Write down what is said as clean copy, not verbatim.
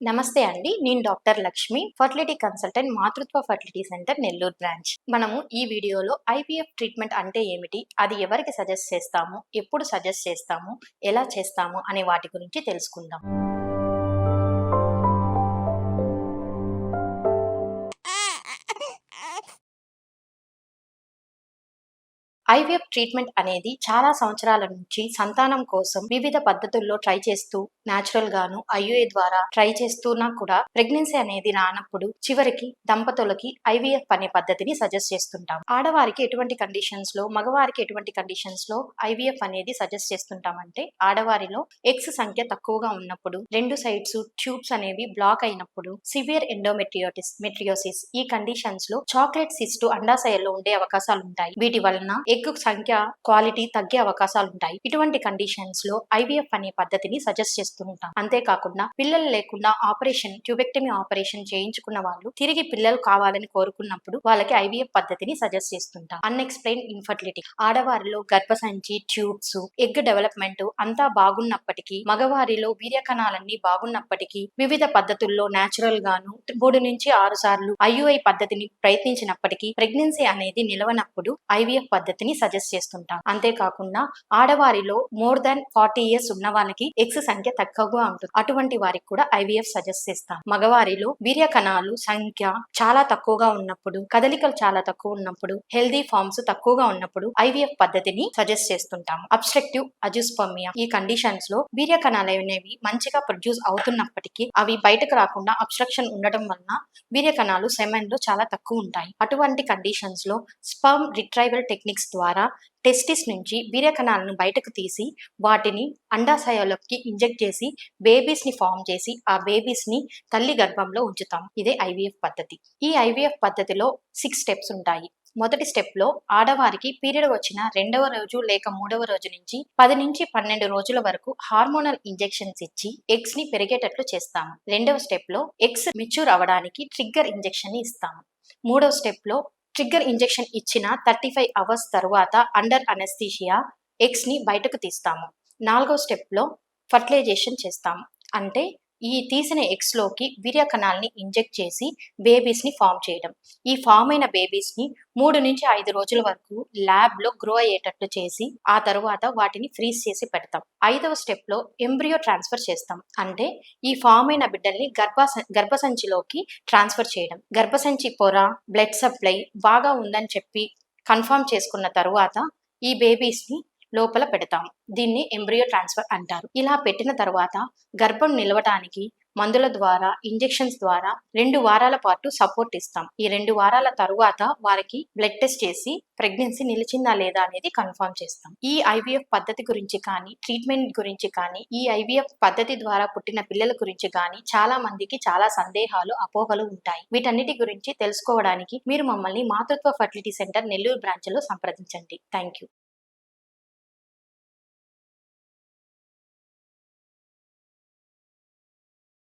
నమస్తే అండి. నేను డాక్టర్ లక్ష్మి. ఫర్టిలిటీ కన్సల్టెంట్ మాతృత్వ ఫర్టిలిటీ సెంటర్ నెల్లూరు బ్రాంచ్. మనము ఈ వీడియోలో ఐవీఎఫ్ ట్రీట్మెంట్ అంటే ఏమిటి? అది ఎవరికి సజెస్ట్ చేస్తాము? ఎప్పుడు సజెస్ట్ చేస్తాము? ఎలా చేస్తాము? అనే వాటి గురించి తెలుసుకుందాం. ఐవీఎఫ్ ట్రీట్మెంట్ అనేది చాలా సంవత్సరాల నుంచి సంతానం కోసం వివిధ పద్ధతుల్లో ట్రై చేస్తూ న్యాచురల్ గాను ఐయుఐ ద్వారా ట్రై చేస్తున్నా కూడా ప్రెగ్నెన్సీ అనేది రానప్పుడు చివరికి దంపతులకి ఐవీఎఫ్ అనే పద్ధతిని సజెస్ట్ చేస్తుంటాం. ఆడవారికి ఎటువంటి కండిషన్స్ లో, మగవారికి ఎటువంటి కండిషన్స్ లో ఐవీఎఫ్ అనేది సజెస్ట్ చేస్తుంటామంటే, ఆడవారిలో ఎగ్స్ సంఖ్య తక్కువగా ఉన్నప్పుడు, రెండు సైడ్స్ ట్యూబ్స్ అనేవి బ్లాక్ అయినప్పుడు, సివియర్ మెట్రియోసిస్ ఈ కండిషన్స్ లో చాక్లెట్ సిస్ట్ అండాశయంలో ఉండే అవకాశాలు ఉంటాయి. వీటి వలన ఎగ్ సంఖ్య క్వాలిటీ తగ్గే అవకాశాలు ఉంటాయి. ఇటువంటి కండిషన్స్ లో ఐవీఎఫ్ అనే పద్ధతిని సజెస్ట్ చేస్తుంటాం. అంతేకాకుండా పిల్లలు లేకుండా ట్యూబెక్టమీ ఆపరేషన్ చేయించుకున్న వాళ్ళు తిరిగి పిల్లలు కావాలని కోరుకున్నప్పుడు వాళ్ళకి ఐవీఎఫ్ పద్ధతిని సజెస్ట్ చేస్తుంటాం. అన్ఎక్స్ప్లెయిన్ ఇన్ఫర్టిలిటీ, ఆడవారిలో గర్భసంచి, ట్యూబ్స్, ఎగ్ డెవలప్మెంట్ అంతా బాగున్నప్పటికీ, మగవారిలో వీర్య కణాలన్నీ బాగున్నప్పటికీ వివిధ పద్ధతుల్లో న్యాచురల్ గాను 3 నుంచి 6 సార్లు ఐయుఐ పద్ధతిని ప్రయత్నించినప్పటికీ ప్రెగ్నెన్సీ అనేది నిలవనప్పుడు ఐవీఎఫ్ పద్ధతిని సజెస్ట్ చేస్తుంటాం. అంతేకాకుండా ఆడవారిలో మోర్ దాన్ 40 ఇయర్స్ ఉన్న వాళ్ళకి ఎగ్స్ సంఖ్య తక్కువగా ఉంటుంది. అటువంటి వారికి కూడా ఐవీఎఫ్ సజెస్ట్ చేస్తాం. మగవారిలో వీర్య కణాలు సంఖ్య చాలా తక్కువగా ఉన్నప్పుడు, కదలికలు చాలా తక్కువ ఉన్నప్పుడు, హెల్దీ ఫార్మ్స్ తక్కువగా ఉన్నప్పుడు ఐవీఎఫ్ పద్ధతిని సజెస్ట్ చేస్తుంటాము. అబ్స్ట్రక్టివ్ అజూస్పర్మియా ఈ కండిషన్స్ లో వీర్య కణాలు అనేవి మంచిగా ప్రొడ్యూస్ అవుతున్నప్పటికీ అవి బయటకు రాకుండా అబ్స్ట్రక్షన్ ఉండటం వలన వీర్య కణాలు సెమెన్ లో చాలా తక్కువ ఉంటాయి. అటువంటి కండిషన్స్ లో స్పర్మ్ రిట్రైవల్ టెక్నిక్స్ ద్వారా టెస్టిస్ నుంచి వీర్య కణాలను బయటకు తీసి వాటిని అండాశయాలకి ఇంజెక్ట్ చేసి బేబీస్ ని ఫామ్ చేసి ఆ బేబీస్ ని తల్లి గర్భంలో ఉంచుతాం. ఇదే ఐవీఎఫ్ పద్ధతి. ఈ ఐవీఎఫ్ పద్ధతిలో 6 స్టెప్స్ ఉంటాయి. మొదటి స్టెప్ లో ఆడవారికి పీరియడ్ వచ్చిన 2వ రోజు లేక 3వ రోజు నుంచి 10 నుంచి 12 రోజుల వరకు హార్మోనల్ ఇంజెక్షన్స్ ఇచ్చి ఎగ్స్ ని పెరిగేటట్లు చేస్తాము. 2వ స్టెప్ లో ఎగ్స్ మెచ్యూర్ అవడానికి ట్రిగ్గర్ ఇంజెక్షన్ ని ఇస్తాము. 3వ స్టెప్ లో ట్రిగ్గర్ ఇంజెక్షన్ ఇచ్చిన 35 అవర్స్ తరువాత అండర్ అనెస్థీషియా ఎగ్స్ ని బయటకు తీస్తాము. 4వ స్టెప్ లో ఫర్టిలైజేషన్ చేస్తాము. అంటే ఈ తీసిన ఎగ్స్ లోకి వీర్య కణాలని ఇంజెక్ట్ చేసి బేబీస్ ని ఫామ్ చేయడం. ఈ ఫామ్ అయిన బేబీస్ ని 3 నుంచి 5 రోజుల వరకు ల్యాబ్ లో గ్రో అయ్యేటట్లు చేసి ఆ తరువాత వాటిని ఫ్రీజ్ చేసి పెడతాం. 5వ స్టెప్ లో ఎంబ్రియో ట్రాన్స్ఫర్ చేస్తాం. అంటే ఈ ఫామ్ అయిన బిడ్డల్ని గర్భసంచిలోకి ట్రాన్స్ఫర్ చేయడం. గర్భసంచి పొర, బ్లడ్ సప్లై బాగా ఉందని చెప్పి కన్ఫర్మ్ చేసుకున్న తరువాత ఈ బేబీస్ ని లోపల పెడతాము. దీన్ని ఎంబ్రియో ట్రాన్స్ఫర్ అంటారు. ఇలా పెట్టిన తర్వాత గర్భం నిలవటానికి మందుల ద్వారా, ఇంజెక్షన్స్ ద్వారా 2 వారాల పాటు సపోర్ట్ ఇస్తాం. ఈ 2 వారాల తరువాత వారికి బ్లడ్ టెస్ట్ చేసి ప్రెగ్నెన్సీ నిలిచిందా లేదా అనేది కన్ఫర్మ్ చేస్తాం. ఈ ఐవీఎఫ్ పద్ధతి గురించి కానీ, ట్రీట్మెంట్ గురించి కానీ, ఈ ఐవీఎఫ్ పద్ధతి ద్వారా పుట్టిన పిల్లల గురించి కానీ చాలా మందికి చాలా సందేహాలు, అపోహలు ఉంటాయి. వీటన్నిటి గురించి తెలుసుకోవడానికి మీరు మమ్మల్ని మాతృత్వ ఫర్టిలిటీ సెంటర్ నెల్లూరు బ్రాంచ్ లో సంప్రదించండి. Thank you.